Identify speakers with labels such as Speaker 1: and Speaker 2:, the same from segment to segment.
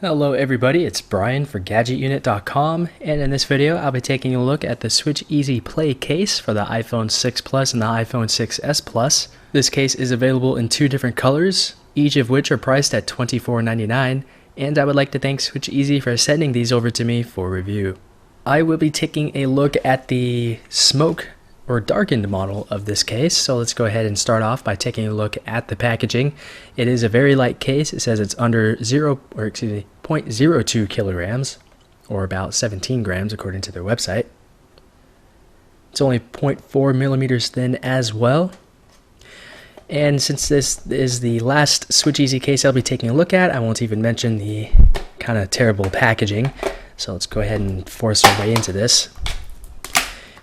Speaker 1: Hello everybody, it's Brian for GadgetUnit.com, and in this video I'll be taking a look at the SwitchEasy Play case for the iPhone 6 Plus and the iPhone 6s Plus. This case is available in two different colors, each of which are priced at $24.99, and I would like to thank SwitchEasy for sending these over to me for review. I will be taking a look at the smoke or darkened model of this case. So let's go ahead and start off by taking a look at the packaging. It is a very light case. It says it's under 0.02 kilograms, or about 17 grams according to their website. It's only 0.4 millimeters thin as well. And since this is the last SwitchEasy case I'll be taking a look at, I won't even mention the kind of terrible packaging. So let's go ahead and force our way into this.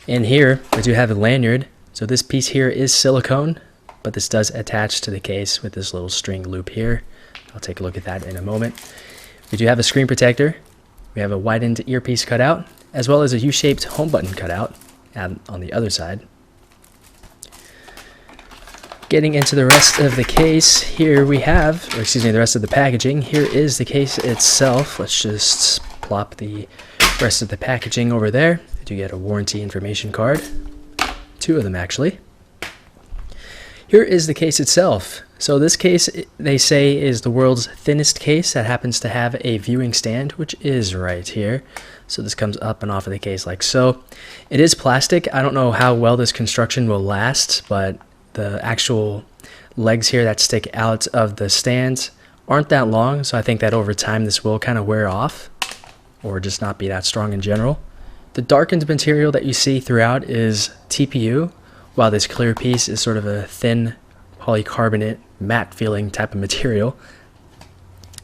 Speaker 1: In here, we do have a lanyard. So this piece here is silicone, but this does attach to the case with this little string loop here. I'll take a look at that in a moment. We do have a screen protector. We have a widened earpiece cutout, as well as a U-shaped home button cutout on the other side. Getting into the rest of the case, here we have, the rest of the packaging. Here is the case itself. Let's just plop the rest of the packaging over there. You do get a warranty information card, two of them actually. Here is the case itself. So this case, they say, is the world's thinnest case that happens to have a viewing stand, which is right here. So this comes up and off of the case like so. It is plastic. I don't know how well this construction will last, but the actual legs here that stick out of the stand aren't that long, so I think that over time this will kind of wear off or just not be that strong in general. The darkened material that you see throughout is TPU, while this clear piece is sort of a thin polycarbonate matte feeling type of material.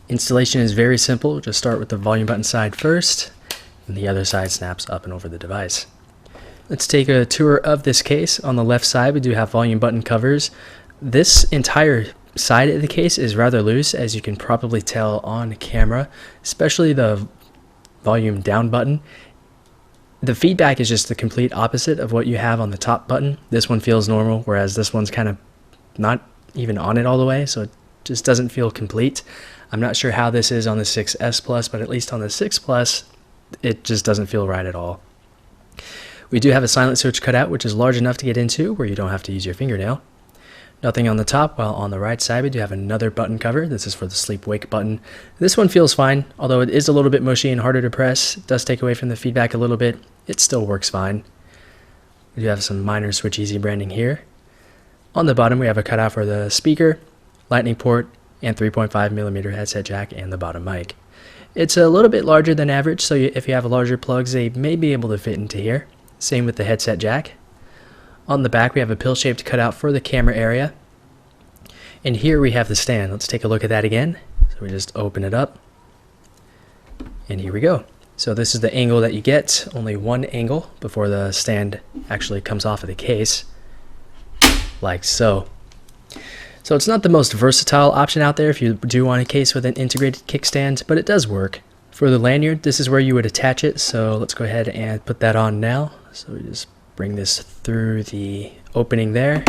Speaker 1: Installation is very simple. Just start with the volume button side first, and the other side snaps up and over the device. Let's take a tour of this case. On the left side, we do have volume button covers. This entire side of the case is rather loose, as you can probably tell on camera, especially the volume down button. The feedback is just the complete opposite of what you have on the top button. This one feels normal, whereas this one's kind of not even on it all the way, so it just doesn't feel complete. I'm not sure how this is on the 6s Plus, but at least on the 6 Plus, it just doesn't feel right at all. We do have a silent switch cutout, which is large enough to get into where you don't have to use your fingernail. Nothing on the top, while on the right side we do have another button cover. This is for the sleep-wake button. This one feels fine, although it is a little bit mushy and harder to press. It does take away from the feedback a little bit. It still works fine. We do have some minor SwitchEasy branding here. On the bottom we have a cutout for the speaker, lightning port, and 3.5mm headset jack and the bottom mic. It's a little bit larger than average, so if you have larger plugs, they may be able to fit into here. Same with the headset jack. On the back we have a pill-shaped cutout for the camera area. And here we have the stand. Let's take a look at that again. So we just open it up. And here we go. So this is the angle that you get. Only one angle before the stand actually comes off of the case. Like so. So it's not the most versatile option out there if you do want a case with an integrated kickstand, but it does work. For the lanyard, this is where you would attach it. So let's go ahead and put that on now. So we just bring this through the opening there,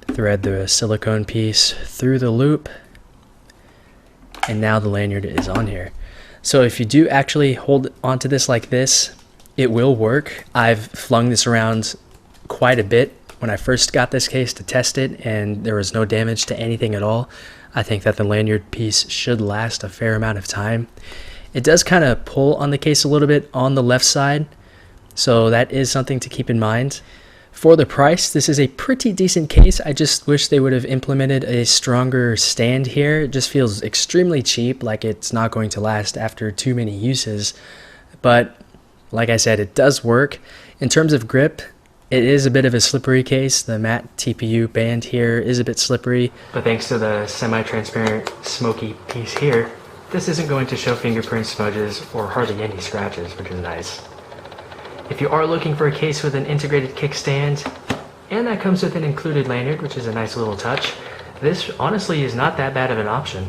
Speaker 1: thread the silicone piece through the loop, and now the lanyard is on here. So if you do actually hold onto this like this, it will work. I've flung this around quite a bit when I first got this case to test it, and there was no damage to anything at all. I think that the lanyard piece should last a fair amount of time. It does kind of pull on the case a little bit on the left side, so that is something to keep in mind. For the price, this is a pretty decent case. I just wish they would have implemented a stronger stand here. It just feels extremely cheap, like it's not going to last after too many uses. But like I said, it does work. In terms of grip, it is a bit of a slippery case. The matte TPU band here is a bit slippery. But thanks to the semi-transparent smoky piece here, this isn't going to show fingerprint smudges or hardly any scratches, which is nice. If you are looking for a case with an integrated kickstand, and that comes with an included lanyard, which is a nice little touch, this honestly is not that bad of an option.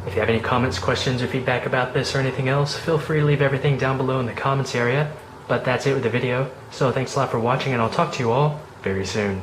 Speaker 1: If you have any comments, questions, or feedback about this or anything else, feel free to leave everything down below in the comments area. But that's it with the video, so thanks a lot for watching, and I'll talk to you all very soon.